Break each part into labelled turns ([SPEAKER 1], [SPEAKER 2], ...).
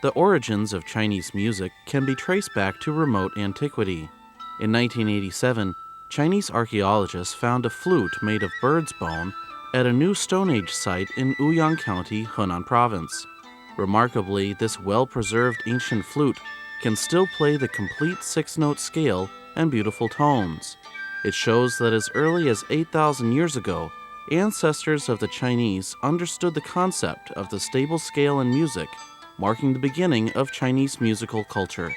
[SPEAKER 1] The origins of Chinese music can be traced back to remote antiquity. In 1987, Chinese archaeologists found a flute made of bird's bone at a new Stone Age site in Uyang County, Henan Province. Remarkably, this well-preserved ancient flute can still play the complete six-note scale and beautiful tones. It shows that as early as 8,000 years ago, ancestors of the Chinese understood the concept of the stable scale in music, marking the beginning of Chinese musical culture.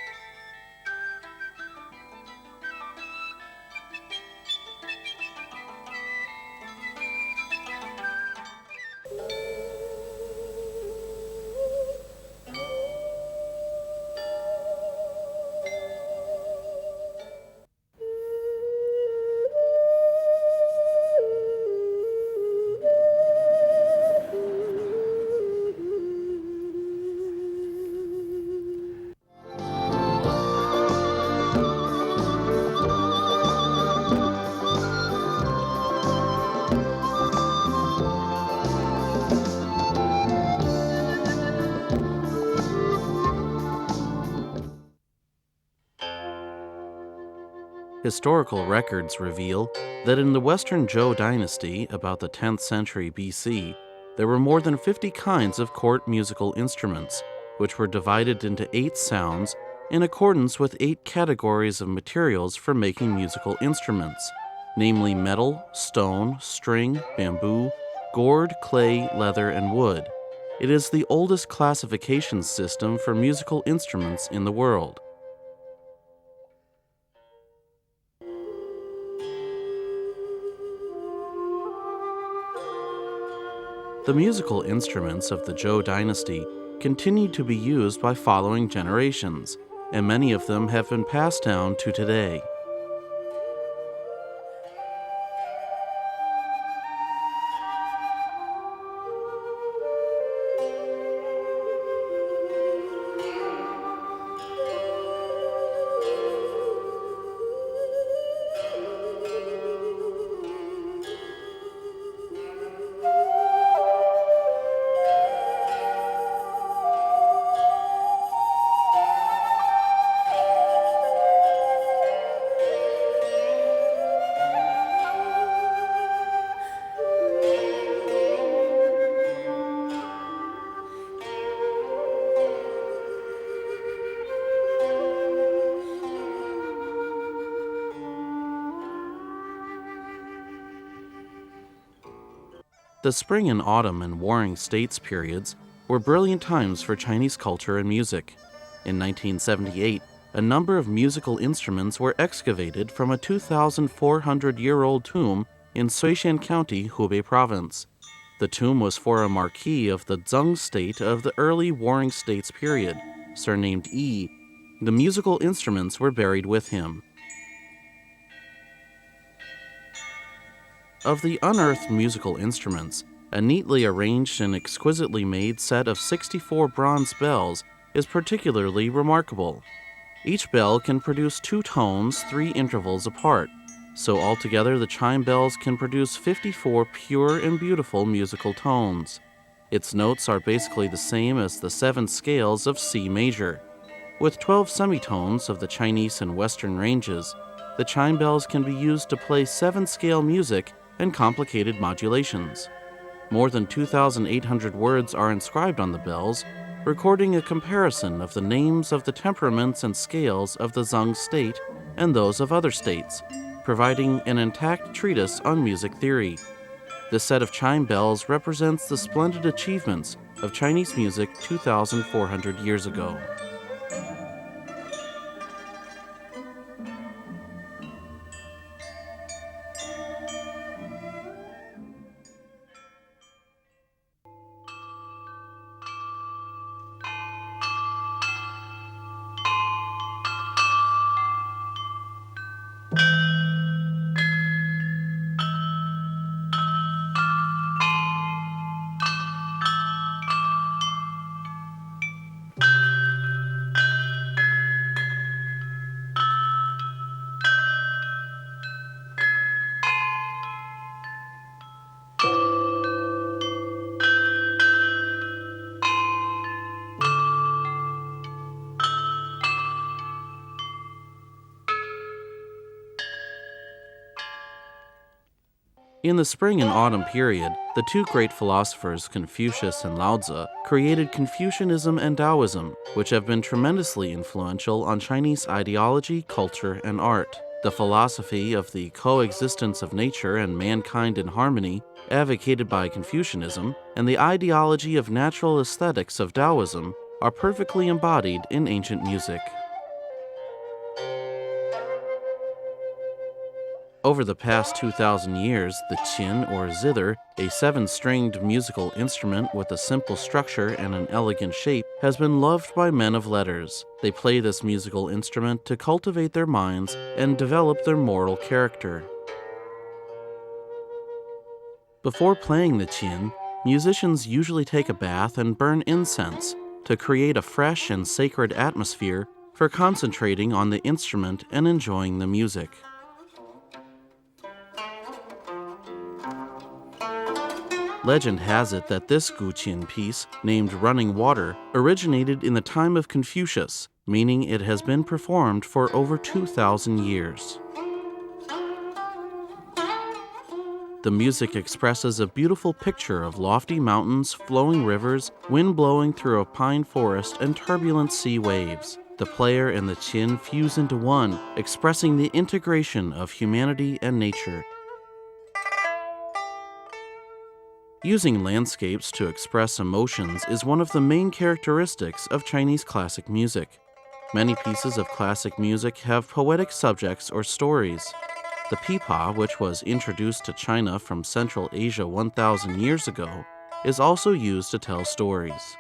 [SPEAKER 1] Historical records reveal that in the Western Zhou dynasty, about the 10th century BC, there were more than 50 kinds of court musical instruments, which were divided into 8 sounds in accordance with 8 categories of materials for making musical instruments, namely metal, stone, string, bamboo, gourd, clay, leather, and wood. It is the oldest classification system for musical instruments in the world. The musical instruments of the Zhou dynasty continued to be used by following generations, and many of them have been passed down to today. The spring and autumn and warring states periods were brilliant times for Chinese culture and music. In 1978, a number of musical instruments were excavated from a 2,400-year-old tomb in Suishan County, Hubei Province. The tomb was for a marquis of the Zheng state of the early warring states period, surnamed Yi. The musical instruments were buried with him. Of the unearthed musical instruments, a neatly arranged and exquisitely made set of 64 bronze bells is particularly remarkable. Each bell can produce 2 tones 3 intervals apart, so altogether the chime bells can produce 54 pure and beautiful musical tones. Its notes are basically the same as the 7 scales of C major. With 12 semitones of the Chinese and Western ranges, the chime bells can be used to play 7-scale music and complicated modulations. More than 2,800 words are inscribed on the bells, recording a comparison of the names of the temperaments and scales of the Zheng state and those of other states, providing an intact treatise on music theory. This set of chime bells represents the splendid achievements of Chinese music 2,400 years ago. In the spring and autumn period, the two great philosophers Confucius and Lao Tzu created Confucianism and Taoism, which have been tremendously influential on Chinese ideology, culture, and art. The philosophy of the coexistence of nature and mankind in harmony, advocated by Confucianism, and the ideology of natural aesthetics of Taoism are perfectly embodied in ancient music. Over the past 2,000 years, the qin or zither, a seven-stringed musical instrument with a simple structure and an elegant shape, has been loved by men of letters. They play this musical instrument to cultivate their minds and develop their moral character. Before playing the qin, musicians usually take a bath and burn incense to create a fresh and sacred atmosphere for concentrating on the instrument and enjoying the music. Legend has it that this guqin piece, named Running Water, originated in the time of Confucius, meaning it has been performed for over 2,000 years. The music expresses a beautiful picture of lofty mountains, flowing rivers, wind blowing through a pine forest, and turbulent sea waves. The player and the qin fuse into one, expressing the integration of humanity and nature. Using landscapes to express emotions is one of the main characteristics of Chinese classic music. Many pieces of classic music have poetic subjects or stories. The pipa, which was introduced to China from Central Asia 1,000 years ago, is also used to tell stories.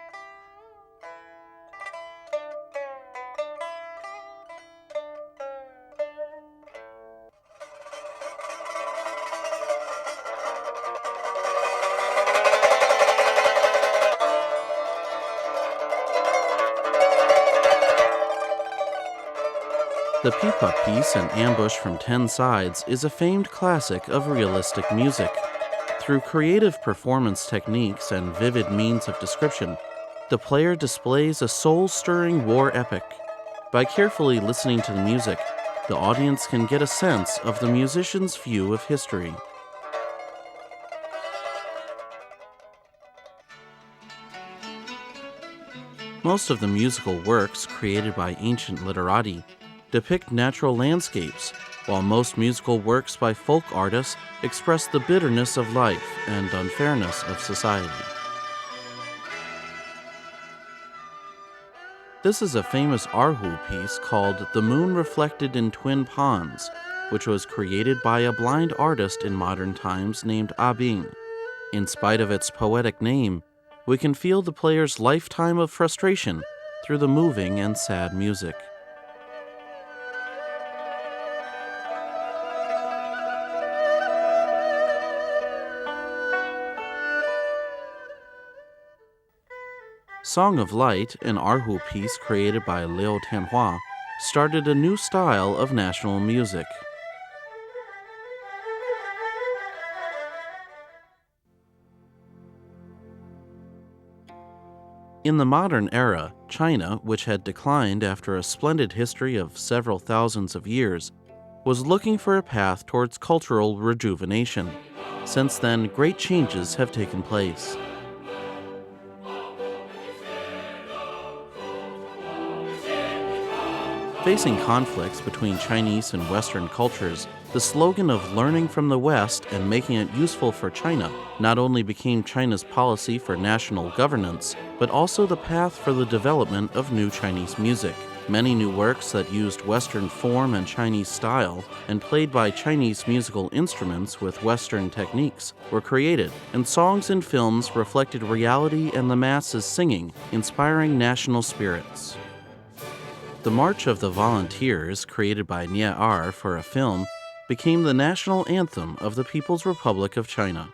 [SPEAKER 1] The pipa piece, An Ambush from 10 Sides, is a famed classic of realistic music. Through creative performance techniques and vivid means of description, the player displays a soul-stirring war epic. By carefully listening to the music, the audience can get a sense of the musician's view of history. Most of the musical works created by ancient literati depict natural landscapes, while most musical works by folk artists express the bitterness of life and unfairness of society. This is a famous Erhu piece called The Moon Reflected in Twin Ponds, which was created by a blind artist in modern times named Bing. In spite of its poetic name, we can feel the player's lifetime of frustration through the moving and sad music. Song of Light, an Erhu piece created by Liu Tianhua, started a new style of national music. In the modern era, China, which had declined after a splendid history of several thousands of years, was looking for a path towards cultural rejuvenation. Since then, great changes have taken place. Facing conflicts between Chinese and Western cultures, the slogan of learning from the West and making it useful for China not only became China's policy for national governance, but also the path for the development of new Chinese music. Many new works that used Western form and Chinese style and played by Chinese musical instruments with Western techniques were created, and songs and films reflected reality and the masses singing, inspiring national spirits. The March of the Volunteers, created by Nie for a film, became the national anthem of the People's Republic of China.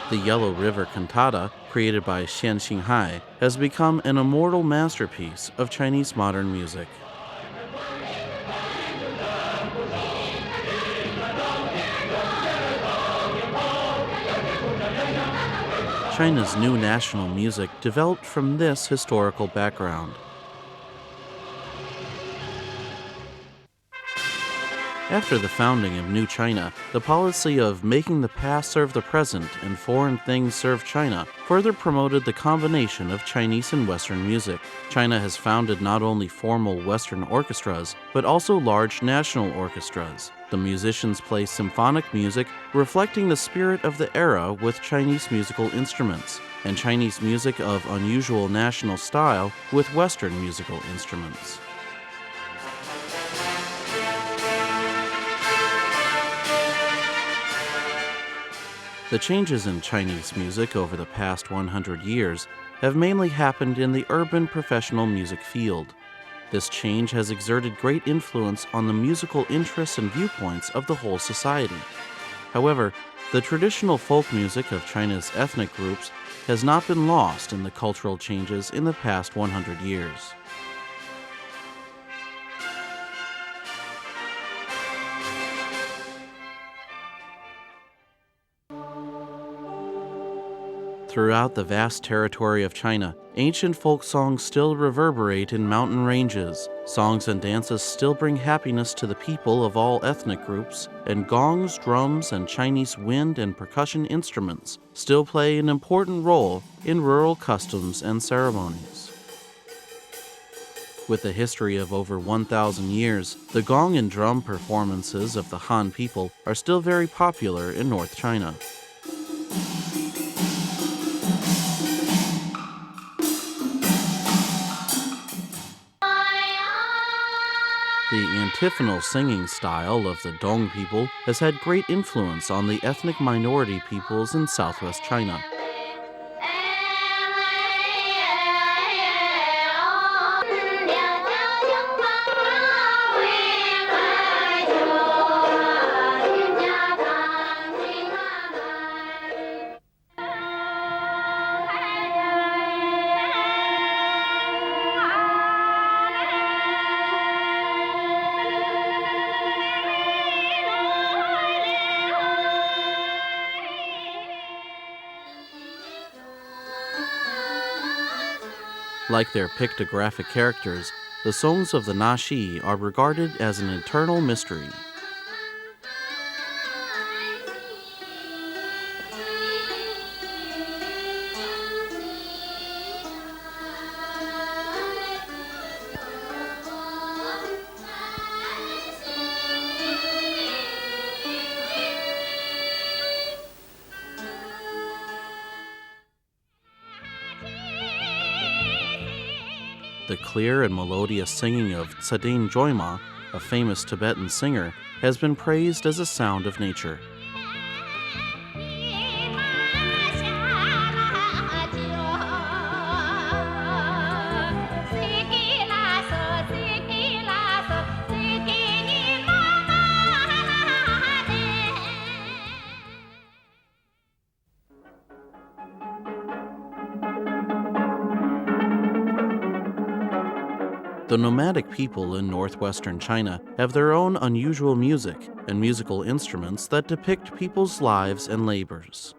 [SPEAKER 1] The Yellow River Cantata, created by Xian Xinghai, has become an immortal masterpiece of Chinese modern music. China's new national music developed from this historical background. After the founding of New China, the policy of making the past serve the present and foreign things serve China further promoted the combination of Chinese and Western music. China has founded not only formal Western orchestras, but also large national orchestras. The musicians play symphonic music reflecting the spirit of the era with Chinese musical instruments, and Chinese music of unusual national style with Western musical instruments. The changes in Chinese music over the past 100 years have mainly happened in the urban professional music field. This change has exerted great influence on the musical interests and viewpoints of the whole society. However, the traditional folk music of China's ethnic groups has not been lost in the cultural changes in the past 100 years. Throughout the vast territory of China, ancient folk songs still reverberate in mountain ranges. Songs and dances still bring happiness to the people of all ethnic groups, and gongs, drums, and Chinese wind and percussion instruments still play an important role in rural customs and ceremonies. With a history of over 1,000 years, the gong and drum performances of the Han people are still very popular in North China. The antiphonal singing style of the Dong people has had great influence on the ethnic minority peoples in southwest China. Like their pictographic characters, the songs of the Naxi are regarded as an eternal mystery. The clear and melodious singing of Tsadin Joima, a famous Tibetan singer, has been praised as a sound of nature. The nomadic people in northwestern China have their own unusual music and musical instruments that depict people's lives and labors.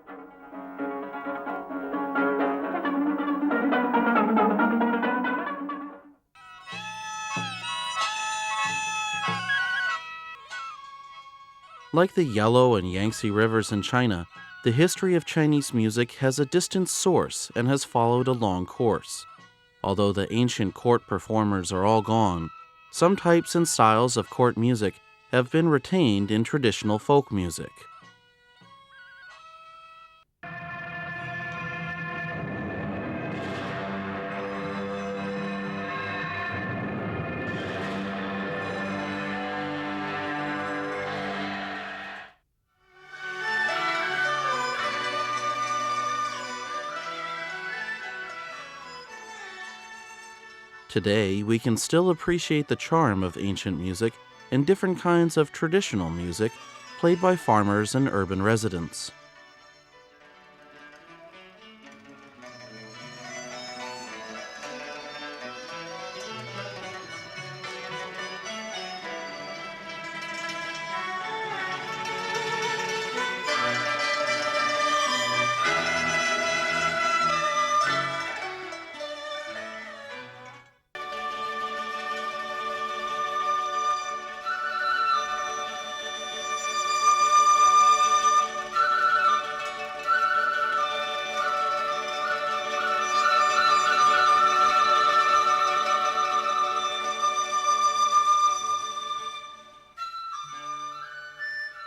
[SPEAKER 1] Like the Yellow and Yangtze rivers in China, the history of Chinese music has a distant source and has followed a long course. Although the ancient court performers are all gone, some types and styles of court music have been retained in traditional folk music. Today, we can still appreciate the charm of ancient music and different kinds of traditional music played by farmers and urban residents.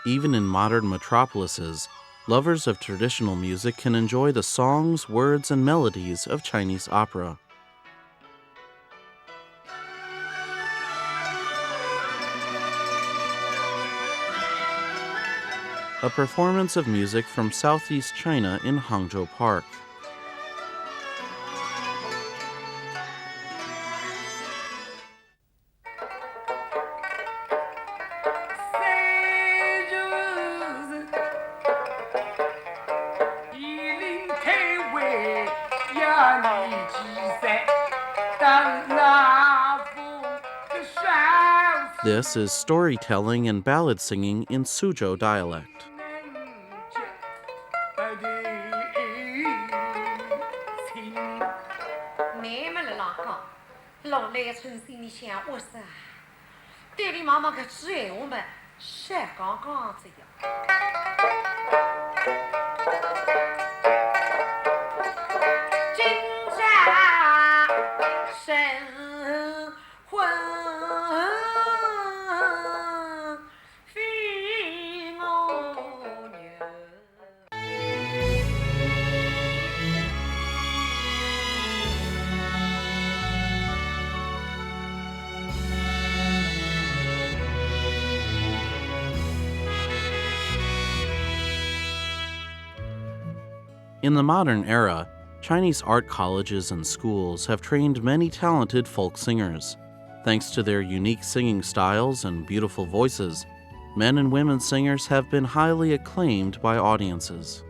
[SPEAKER 1] Even in modern metropolises, lovers of traditional music can enjoy the songs, words, and melodies of Chinese opera. A performance of music from Southeast China in Hangzhou Park. This is storytelling and ballad singing in Suzhou dialect.
[SPEAKER 2] 妹妹了啦个，老来春心里想我噻，爹地妈妈可只爱我们晒刚刚这样。今朝神魂非我娘。
[SPEAKER 1] In the modern era, Chinese art colleges and schools have trained many talented folk singers. Thanks to their unique singing styles and beautiful voices, men and women singers have been highly acclaimed by audiences.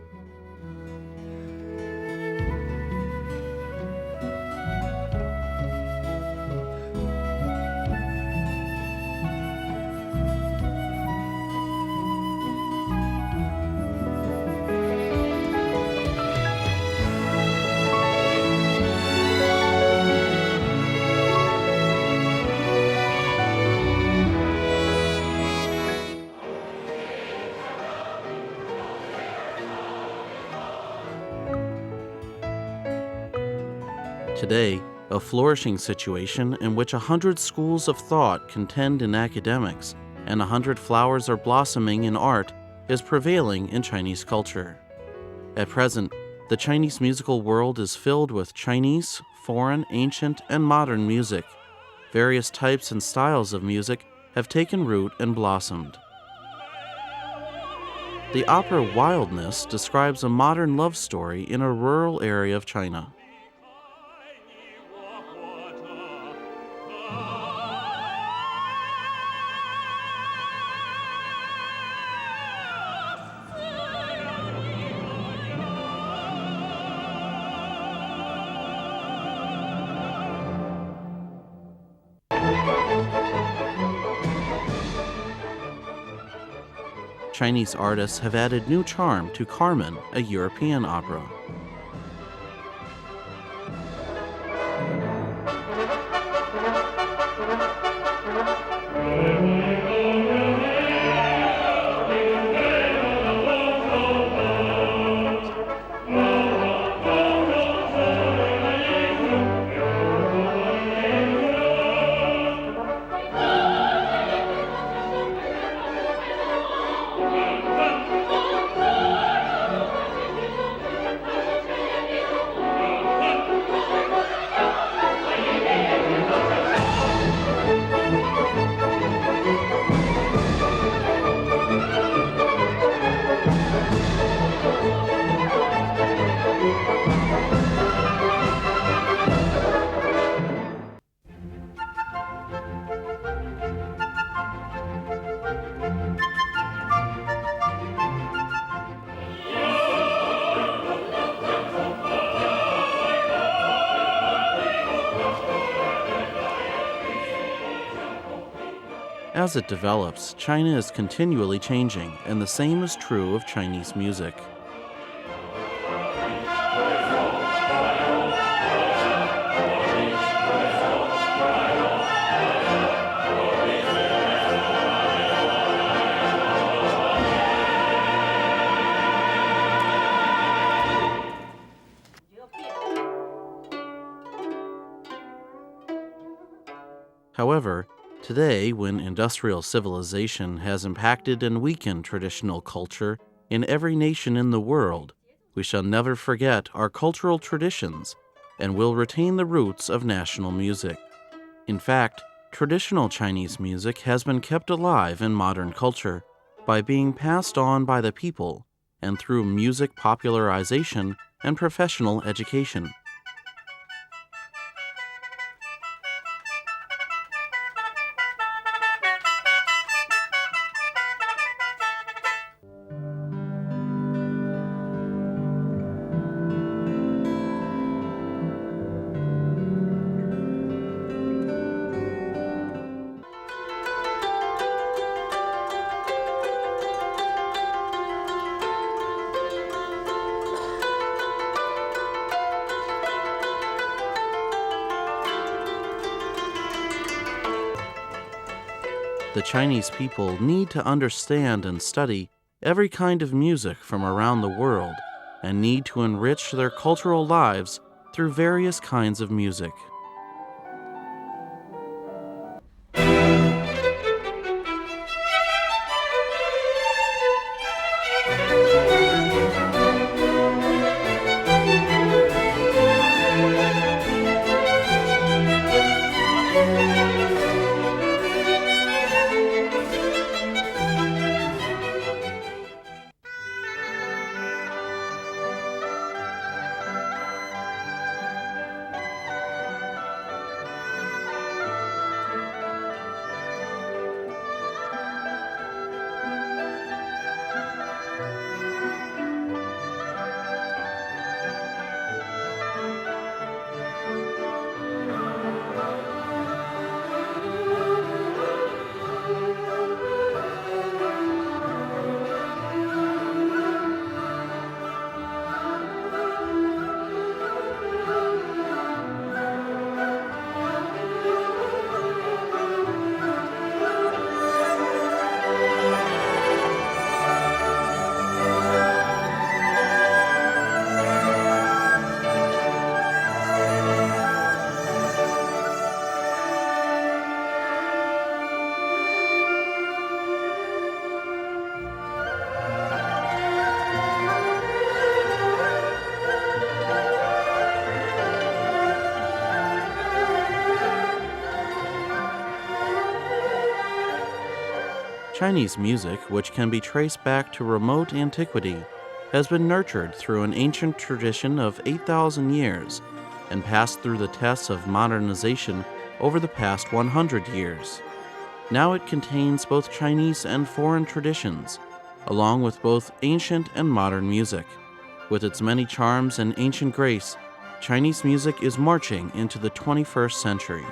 [SPEAKER 1] Today, a flourishing situation in which 100 schools of thought contend in academics and 100 flowers are blossoming in art is prevailing in Chinese culture. At present, the Chinese musical world is filled with Chinese, foreign, ancient, and modern music. Various types and styles of music have taken root and blossomed. The opera Wildness describes a modern love story in a rural area of China. Chinese artists have added new charm to Carmen, a European opera. As it develops, China is continually changing, and the same is true of Chinese music. However, Today, when industrial civilization has impacted and weakened traditional culture in every nation in the world, we shall never forget our cultural traditions and will retain the roots of national music. In fact, traditional Chinese music has been kept alive in modern culture by being passed on by the people and through music popularization and professional education. The Chinese people need to understand and study every kind of music from around the world and need to enrich their cultural lives through various kinds of music. Chinese music, which can be traced back to remote antiquity, has been nurtured through an ancient tradition of 8,000 years and passed through the tests of modernization over the past 100 years. Now it contains both Chinese and foreign traditions, along with both ancient and modern music. With its many charms and ancient grace, Chinese music is marching into the 21st century.